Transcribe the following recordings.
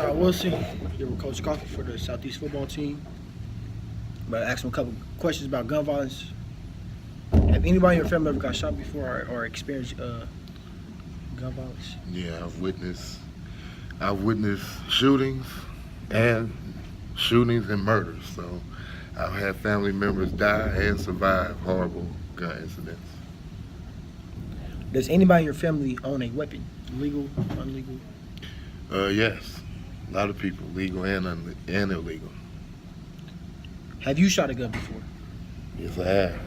Todd Wilson, here with Coach Coffee for the Southeast football team. I'm about to ask him a couple questions about gun violence. Have anybody in your family ever got shot before or experienced gun violence? Yeah, I've witnessed shootings and murders. So I've had family members die and survive horrible gun incidents. Does anybody in your family own a weapon? Legal, unlegal? Yes, a lot of people, legal and illegal. Have you shot a gun before? Yes, I have.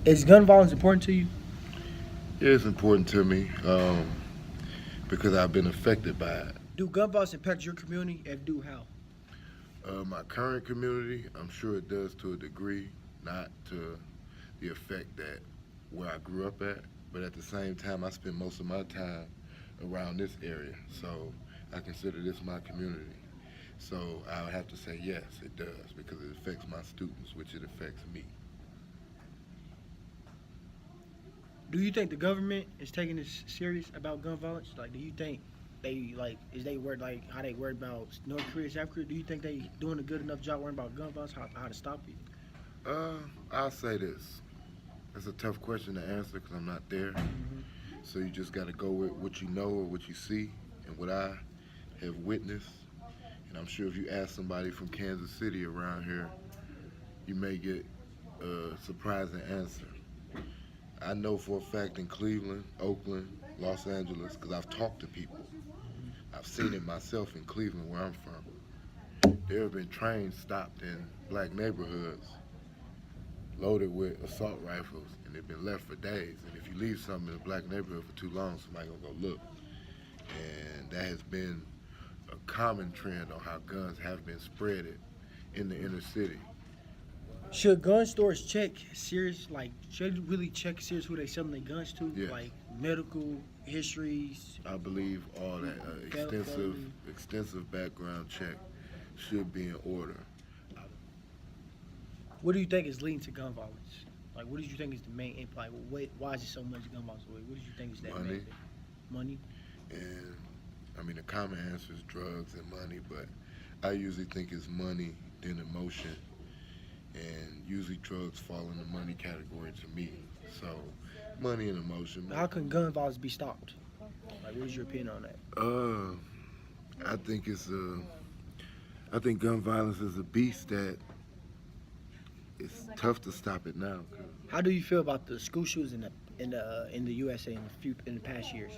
Is gun violence important to you? Yeah, it's important to me because I've been affected by it. Do gun violence impact your community? If do, how? My current community, I'm sure it does to a degree, not to the effect that where I grew up at, but at the same time, I spend most of my time around this area, so I consider this my community. So I would have to say yes, it does, because it affects my students, which it affects me. Do you think the government is taking this serious about gun violence? Like, do you think is they worried like how they worried about North Korea, South Korea? Do you think they doing a good enough job worrying about gun violence, how to stop it? I'll say this. It's a tough question to answer because I'm not there. Mm-hmm. So you just got to go with what you know or what you see and what I have witnessed. And I'm sure if you ask somebody from Kansas City around here, you may get a surprising answer. I know for a fact in Cleveland, Oakland, Los Angeles, because I've talked to people. I've seen it myself in Cleveland, where I'm from. There have been trains stopped in black neighborhoods loaded with assault rifles, and they've been left for days. And if you leave something in a black neighborhood for too long, somebody gonna go look. And that has been a common trend on how guns have been spreaded in the inner city. Should gun stores check serious, should really check serious who they selling their guns to? Yes. Like medical histories? I believe all that extensive background check should be in order. What do you think is leading to gun violence? Like, what do you think is the main impact? Why is it so much gun violence? What do you think is that Money. main thing? Money? And I mean, the common answer is drugs and money, but I usually think it's money, then emotion, and usually drugs fall in the money category to me. So, money and emotion. How can gun violence be stopped? Like, what is your opinion on that? I think gun violence is a beast that it's tough to stop it now. How do you feel about the school shootings in the USA in the past years?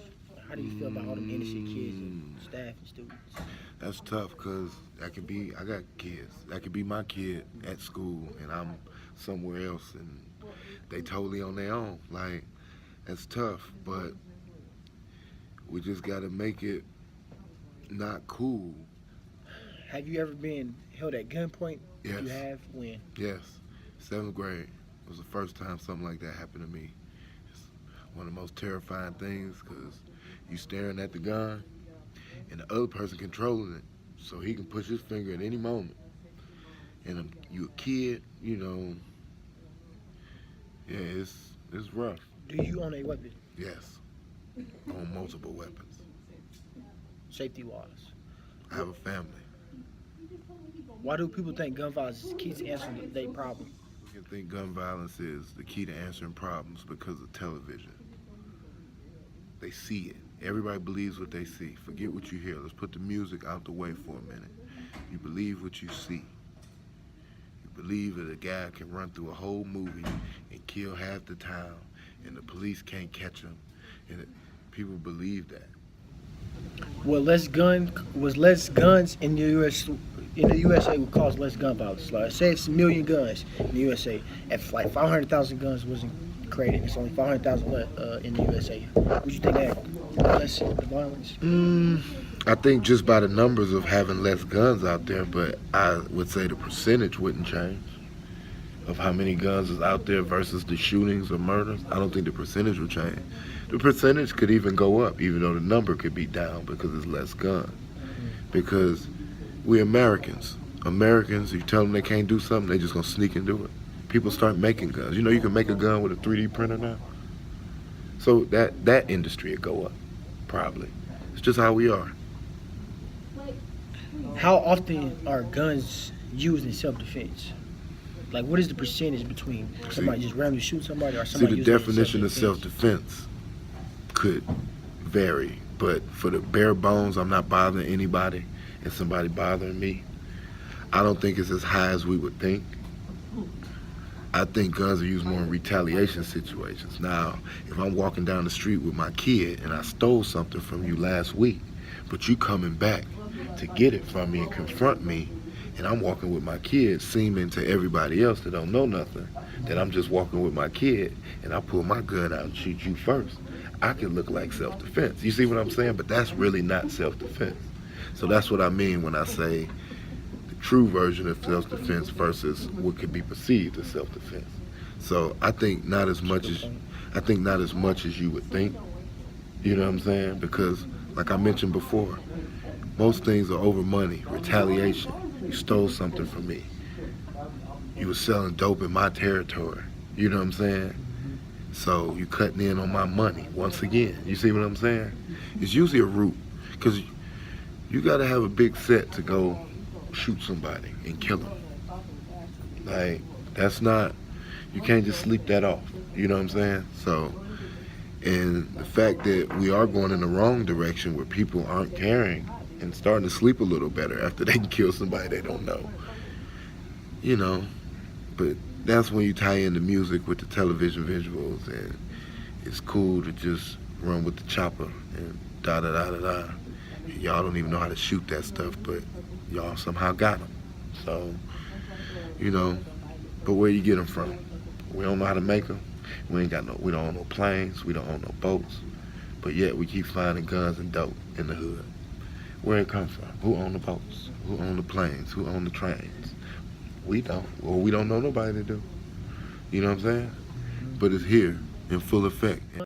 How do you feel about all them innocent kids and staff and students? That's tough because I got kids. That could be my kid at school and I'm somewhere else and they totally on their own. Like, that's tough, but we just got to make it not cool. Have you ever been held at gunpoint? Yes. You have? When? Yes. 7th grade was the first time something like that happened to me. It's one of the most terrifying things because you staring at the gun and the other person controlling it so he can push his finger at any moment. And you a kid, you know, yeah, it's rough. Do you own a weapon? Yes. Own multiple weapons. Safety-wise? I have a family. Why do people think gun violence is the key to answering their problem? I think gun violence is the key to answering problems because of television. They see it. Everybody believes what they see. Forget what you hear. Let's put the music out the way for a minute. You believe what you see. You believe that a guy can run through a whole movie and kill half the town and the police can't catch him. And people believe that. Was less guns in the USA would cause less gun violence. Like, say it's 1 million guns in the USA. If like 500,000 guns wasn't created, it's only 500,000 in the USA. Would you think that less the violence? I think just by the numbers of having less guns out there, but I would say the percentage wouldn't change of how many guns is out there versus the shootings or murders. I don't think the percentage will change. The percentage could even go up, even though the number could be down because there's less guns. Because we Americans, you tell them they can't do something, they just gonna sneak and do it. People start making guns. You know you can make a gun with a 3D printer now? So that industry would go up, probably. It's just how we are. how often are guns used in self-defense? Like, what is the percentage between somebody just randomly shooting somebody or See, somebody the using it in definition of self-defense? self-defense could vary, but for the bare bones, I'm not bothering anybody, and somebody bothering me, I don't think it's as high as we would think. I think guns are used more in retaliation situations. Now, if I'm walking down the street with my kid and I stole something from you last week, but you coming back to get it from me and confront me, and I'm walking with my kid, seeming to everybody else that don't know nothing, that I'm just walking with my kid, and I pull my gun out and shoot you first, I could look like self-defense. You see what I'm saying? But that's really not self-defense. So that's what I mean when I say true version of self-defense versus what could be perceived as self-defense. So I think not as much as you would think. You know what I'm saying? Because like I mentioned before, most things are over money, retaliation. You stole something from me. You were selling dope in my territory. You know what I'm saying? So you cutting in on my money once again. You see what I'm saying? It's usually a root because you got to have a big set to go shoot somebody and kill them. Like, that's not, you can't just sleep that off. You know what I'm saying? So, and the fact that we are going in the wrong direction where people aren't caring and starting to sleep a little better after they can kill somebody they don't know. You know, but that's when you tie in the music with the television visuals, and it's cool to just run with the chopper and da da da da da. Y'all don't even know how to shoot that stuff, but y'all somehow got them. So, you know, but where you get them from? We don't know how to make them. We don't own no planes. We don't own no boats. But yet we keep finding guns and dope in the hood. Where it come from? Who own the boats? Who own the planes? Who own the trains? We don't. Or we don't know nobody to do. You know what I'm saying? But it's here in full effect.